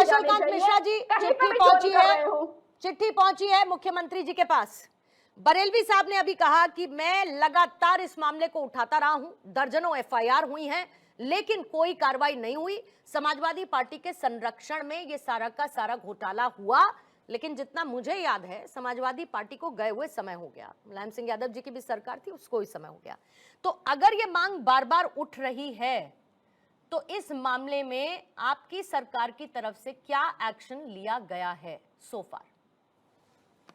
जानी कौशल कांत मिश्रा जी, कहीं पे चिट्ठी भी पहुंची चोरी कर है, रहे हो। चिट्ठी पहुंची है मुख्यमंत्री जी के पास। बरेलवी साहब ने अभी कहा कि मैं लगातार इस मामले को उठाता रहा हूं, दर्जनों एफआईआर हुई हैं, लेकिन कोई कार्रवाई नहीं हुई। समाजवादी पार्टी के संरक्षण में यह सारा का सारा घोटाला हुआ, लेकिन जितना मुझे याद है समाजवादी पार्टी को गए हुए समय हो गया। मुलायम सिंह यादव जी की भी सरकार थी, उसको ही समय हो गया। तो अगर ये मांग बार बार उठ रही है तो इस मामले में आपकी सरकार की तरफ से क्या एक्शन लिया गया है सो फार?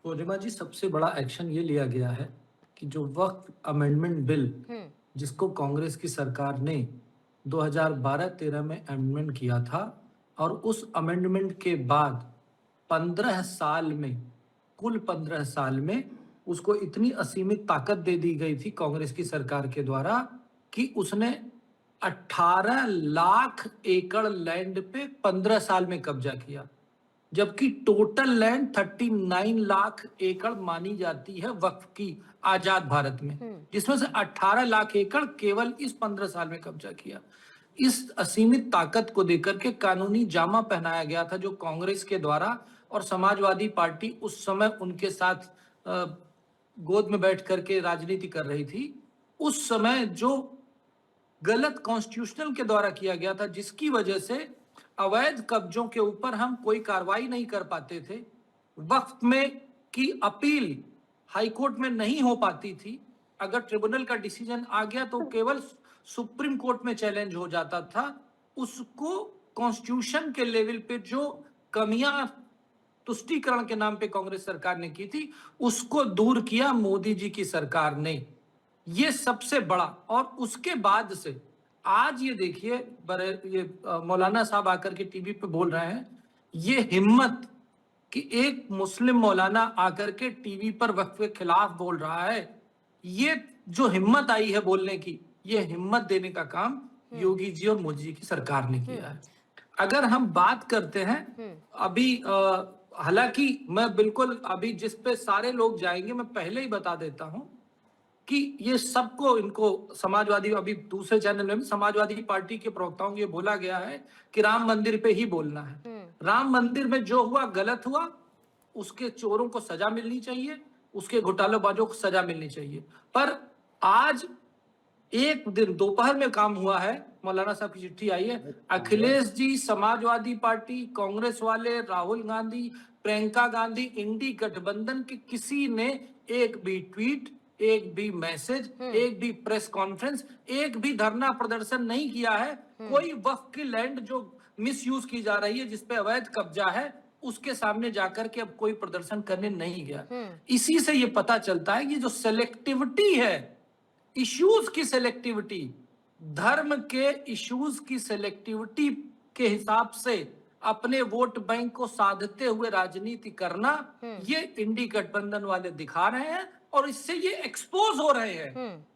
पूर्णिमा जी, सबसे बड़ा एक्शन ये लिया गया है कि जो वक्फ अमेंडमेंट बिल जिसको कांग्रेस की सरकार ने 2012-13 में अमेंडमेंट किया था, और उस अमेंडमेंट के बाद 15 साल में, कुल 15 साल में उसको इतनी असीमित ताकत दे दी गई थी कांग्रेस की सरकार के द्वारा कि उसने 18 लाख एकड़ लैंड पे 15 साल में कब्जा किया, जबकि टोटल लैंड 39 लाख एकड़ मानी जाती है वक्फ की आजाद भारत में, जिसमें से 18 लाख एकड़ केवल इस 15 साल में कब्जा किया। इस असीमित ताकत को देकर के कानूनी जामा पहनाया गया था जो कांग्रेस के द्वारा, और समाजवादी पार्टी उस समय उनके साथ गोद में बैठ करके राजनीति कर रही थी। उस समय जो गलत कॉन्स्टिट्यूशनल के द्वारा किया गया था, जिसकी वजह से अवैध कब्जों के ऊपर हम कोई कार्रवाई नहीं कर पाते थे, वक्फ में की अपील हाईकोर्ट में नहीं हो पाती थी, अगर ट्रिब्यूनल का डिसीजन आ गया तो केवल सुप्रीम कोर्ट में चैलेंज हो जाता था। उसको कॉन्स्टिट्यूशन के लेवल पे जो कमियां तुष्टीकरण के नाम पे कांग्रेस सरकार ने की थी, उसको दूर किया मोदी जी की सरकार ने। ये सबसे बड़ा। और उसके बाद से आज ये देखिए, ये मौलाना साहब आकर के टीवी पे बोल रहे हैं, ये हिम्मत कि एक मुस्लिम मौलाना आकर के टीवी पर वक्फ के खिलाफ बोल रहा है, ये जो हिम्मत आई है बोलने की, ये हिम्मत देने का काम योगी जी और मोदी जी की सरकार ने किया है। अगर हम बात करते हैं अभी, हालांकि मैं बिल्कुल अभी जिस पे सारे लोग जाएंगे, मैं पहले ही बता देता हूं कि ये सबको, इनको समाजवादी, अभी दूसरे चैनल में भी समाजवादी पार्टी के प्रवक्ताओं को ये बोला गया है कि राम मंदिर पे ही बोलना है। राम मंदिर में जो हुआ गलत हुआ, उसके चोरों को सजा मिलनी चाहिए, उसके घोटालेबाजों को सजा मिलनी चाहिए। पर आज एक दिन दोपहर में काम हुआ है, मौलाना साहब की चिट्ठी आई है, अखिलेश जी, समाजवादी पार्टी, कांग्रेस वाले, राहुल गांधी, प्रियंका गांधी, इंडी गठबंधन के किसी ने एक भी ट्वीट, एक भी मैसेज, एक भी प्रेस कॉन्फ्रेंस, एक भी धरना प्रदर्शन नहीं किया है। कोई वक्फ की लैंड जो मिसयूज की जा रही है, जिसपे अवैध कब्जा है, उसके सामने जाकर के अब कोई प्रदर्शन करने नहीं गया। इसी से ये पता चलता है कि जो सेलेक्टिविटी है, इश्यूज की सेलेक्टिविटी, धर्म के इश्यूज की सेलेक्टिविटी के हिसाब से अपने वोट बैंक को साधते हुए राजनीति करना, ये इंडी गठबंधन वाले दिखा रहे हैं, और इससे ये एक्सपोज हो रहे हैं।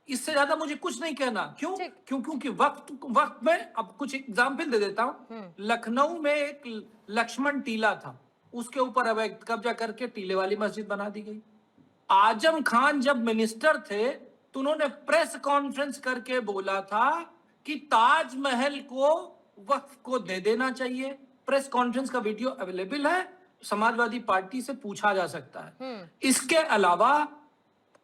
इससे ज्यादा मुझे कुछ नहीं कहना। क्योंकि वक्त में, अब कुछ एग्जाम्पल दे देता हूं। लखनऊ में एक लक्ष्मण टीला था, उसके ऊपर अवैध कब्जा करके टीले वाली मस्जिद बना दी गई। आजम खान जब मिनिस्टर थे तो उन्होंने प्रेस कॉन्फ्रेंस करके बोला था कि ताजमहल को वक्फ को दे देना चाहिए। प्रेस कॉन्फ्रेंस का वीडियो अवेलेबल है, समाजवादी पार्टी से पूछा जा सकता है। इसके अलावा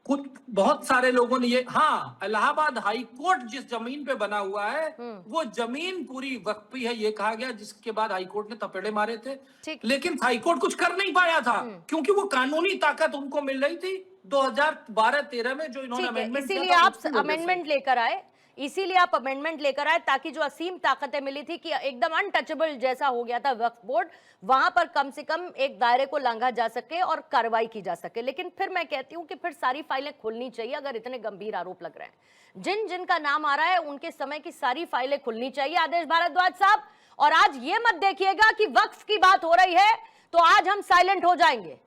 कुछ बहुत सारे लोगों ने ये, हाँ, इलाहाबाद हाई कोर्ट जिस जमीन पे बना हुआ है वो जमीन पूरी वक्फी है, ये कहा गया, जिसके बाद हाई कोर्ट ने थपेड़े मारे थे। लेकिन हाई कोर्ट कुछ कर नहीं पाया था, क्योंकि वो कानूनी ताकत उनको मिल रही थी 2012-13 में जो इन्होंने अमेंडमेंट किया था। इसीलिए आप अमेंडमेंट लेकर आए, इसीलिए आप अमेंडमेंट लेकर आए, ताकि जो असीम ताकतें मिली थी कि एकदम अनटचेबल जैसा हो गया था वक्फ बोर्ड, वहां पर कम से कम एक दायरे को लांघा जा सके और कार्रवाई की जा सके। लेकिन फिर मैं कहती हूं कि फिर सारी फाइलें खुलनी चाहिए। अगर इतने गंभीर आरोप लग रहे हैं, जिन जिन का नाम आ रहा है, उनके समय की सारी फाइलें खुलनी चाहिए, आदेश भारद्वाज साहब। और आज ये मत देखिएगा कि वक्फ की बात हो रही है तो आज हम साइलेंट हो जाएंगे,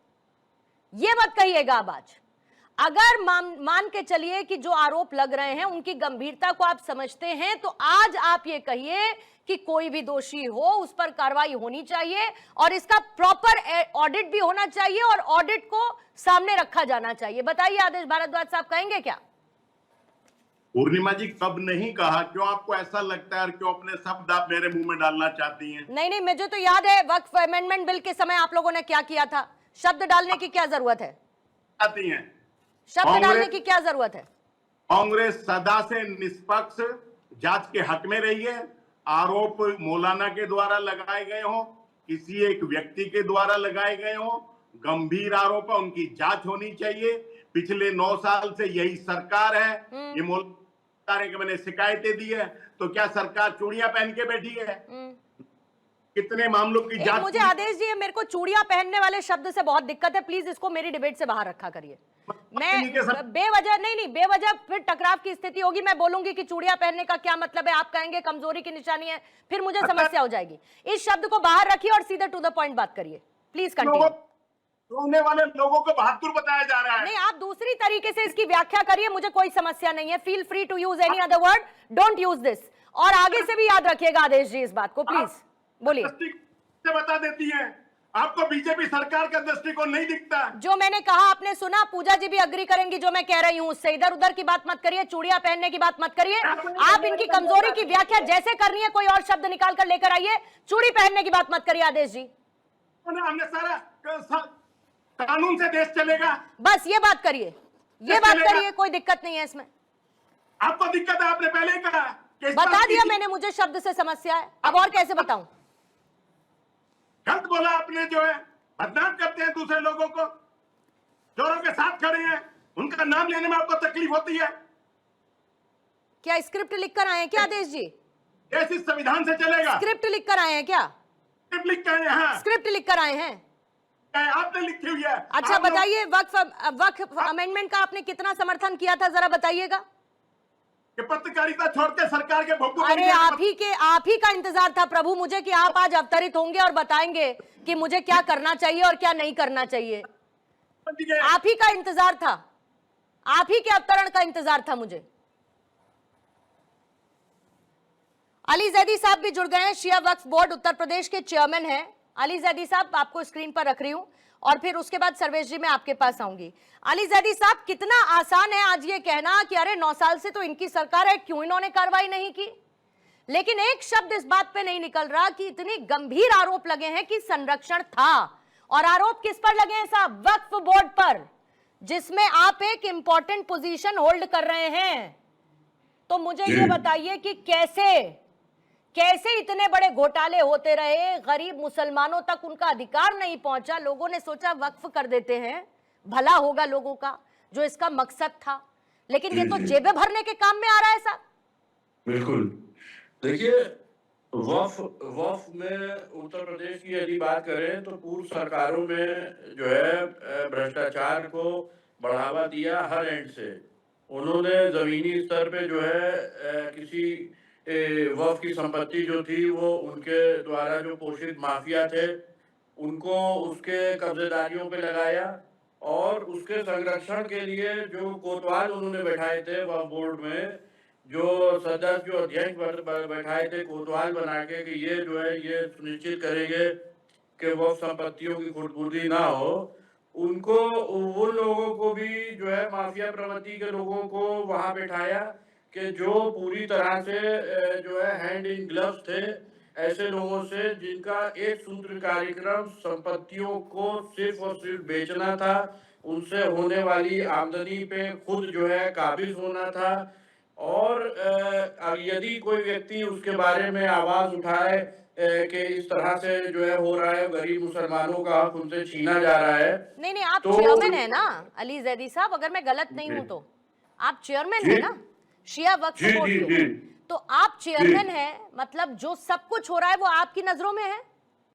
ये मत कहिएगा। अब आज अगर मान के चलिए कि जो आरोप लग रहे हैं उनकी गंभीरता को आप समझते हैं, तो आज आप ये कहिए कि कोई भी दोषी हो उस पर कार्रवाई होनी चाहिए, और इसका प्रॉपर ऑडिट भी होना चाहिए, और ऑडिट को सामने रखा जाना चाहिए। बताइए आदेश भारद्वाज साहब, कहेंगे क्या? पूर्णिमा जी कब नहीं कहा? क्यों आपको ऐसा लगता है और क्यों अपने शब्द आप मेरे मुंह में डालना चाहती हैं? नहीं, मुझे तो याद है वक्फ अमेंडमेंट बिल के समय आप लोगों ने क्या किया था। शब्द डालने की क्या जरूरत है? आती हैं शब्द डालने की क्या जरूरत है? कांग्रेस सदा से निष्पक्ष जांच के हक में रही है। आरोप मौलाना के द्वारा लगाए गए हो, किसी एक व्यक्ति के द्वारा लगाए गए हो, गंभीर आरोप है, उनकी जांच होनी चाहिए। पिछले 9 साल से यही सरकार है। ये मौलाना के मैंने शिकायतें दी है, तो क्या सरकार चूड़ियां पहन के बैठी है? कितने मामलों की जांच? मुझे आदेश जी, मेरे को चूड़ियां पहनने वाले शब्द से बहुत दिक्कत है, प्लीज इसको मेरी डिबेट से बाहर रखा करिए। मैं बेवजह नहीं, बेवजह फिर टकराव की स्थिति होगी। मैं बोलूंगी कि चूड़ियां पहनने का क्या मतलब है, आप कहेंगे कमजोरी की निशानी है, फिर मुझे समस्या हो जाएगी। इस शब्द को बाहर रखिए और सीधे टू द पॉइंट बात करिए, प्लीज कंटिन्यू। रोने वाले लोगों को बहादुर बताया जा रहा है। नहीं, आप दूसरी तरीके से इसकी व्याख्या करिए, मुझे कोई समस्या नहीं है। Feel free to use any other word, don't use this. और आगे से भी याद रखिएगा आदेश जी इस बात को, प्लीज बोलिए। बता देती है, आपको बीजेपी सरकार का दृष्टिकोण नहीं दिखता। जो मैंने कहा आपने सुना, पूजा जी भी अग्री करेंगी जो मैं कह रही हूं उससे। इधर उधर की बात मत करिए, चूड़ियां पहनने की बात मत करिए। आप इनकी कमजोरी की व्याख्या जैसे करनी है कोई और शब्द निकाल कर लेकर आइए, चूड़ी पहनने की बात मत करिए आदेश जी। हमने सारा कानून से देश चलेगा, बस ये बात करिए, ये बात करिए, कोई दिक्कत नहीं है इसमें। आपको दिक्कत है? आपने पहले ही कहा कि बता दिया मैंने, मुझे शब्द से समस्या है, अब और कैसे बताऊं? गलत बोला आपने, जो है बदनाम करते हैं दूसरे लोगों को, चोरों के साथ खड़े हैं, उनका नाम लेने में आपको तकलीफ होती है। क्या स्क्रिप्ट लिखकर आए हैं क्या आदेश जी? ऐसी संविधान से चलेगा? स्क्रिप्ट लिखकर आए हैं क्या? स्क्रिप्ट लिख कर यहाँ स्क्रिप्ट लिखकर आए हैं? आपने लिखी हुई है। अच्छा बताइए, वक्फ अमेंडमेंट का आपने कितना समर्थन किया था, जरा बताइएगा। कि पत्रकारिता छोड़ के सरकार के भोगू। अरे आप ही का इंतजार था प्रभु मुझे कि आप आज अवतरित होंगे और बताएंगे कि मुझे क्या करना चाहिए और क्या नहीं करना चाहिए। आप ही का इंतजार था, आप ही के अवतरण का इंतजार था मुझे। अली जैदी साहब भी जुड़ गए हैं, शिया वक्फ बोर्ड उत्तर प्रदेश के चेयरमैन हैं। अली जैदी साहब, आपको स्क्रीन पर रख रही हूं और फिर उसके बाद सर्वेश जी मैं आपके पास आऊंगी। अली जैदी साहब, कितना आसान है आज ये कहना कि अरे 9 साल से तो इनकी सरकार है, क्यों इन्होंने कार्रवाई नहीं की। लेकिन एक शब्द इस बात पे नहीं निकल रहा कि इतने गंभीर आरोप लगे हैं कि संरक्षण था। और आरोप किस पर लगे हैं साहब? वक्फ बोर्ड पर, जिसमें आप एक इंपॉर्टेंट पोजीशन होल्ड कर रहे हैं। तो मुझे ये बताइए कि कैसे इतने बड़े घोटाले होते रहे, गरीब मुसलमानों तक उनका अधिकार नहीं पहुंचा, लोगों ने सोचा वक्फ कर देते हैं, भला होगा लोगों का, जो इसका मकसद था। लेकिन ये तो जेबें भरने के काम में आ रहा है साहब। बिल्कुल, देखिए वक्फ में उत्तर प्रदेश की यदि बात करें तो पूर्व सरकारों में जो है भ्रष्टाचार को बढ़ावा दिया हर एंड से। उन्होंने जमीनी स्तर पे जो है किसी वक्फ की संपत्ति जो थी वो उनके द्वारा जो पोषित माफिया थे उनको उसके कब्जेदारियों पे लगाया और उसके संरक्षण के लिए जो कोतवाल उन्होंने बैठाए थे वक्फ बोर्ड में, जो सदस्य जो अध्यक्ष बैठाए थे कोतवाल बना के कि ये जो है ये सुनिश्चित करेंगे कि वक्फ संपत्तियों की खुर्दबुर्दी ना हो, उनको वो लोगों को भी जो है माफिया प्रवृत्ति के लोगों को वहां बैठाया कि जो पूरी तरह से जो है हैंड इन ग्लव्स थे ऐसे लोगों से जिनका एक सूत्र कार्यक्रम संपत्तियों को सिर्फ और सिर्फ बेचना था, उनसे होने वाली आमदनी पे खुद जो है काबिज होना था। और यदि कोई व्यक्ति उसके बारे में आवाज उठाए कि इस तरह से जो है हो रहा है, गरीब मुसलमानों का हक उनसे छीना जा रहा है। नहीं, आप चेयरमैन है ना अली जैदी साहब, अगर मैं गलत नहीं हूं तो आप चेयरमैन है ना शिया वक्फ बोर्ड के। तो आप चेयरमैन हैं, मतलब जो सब कुछ हो रहा है वो आपकी नजरों में है।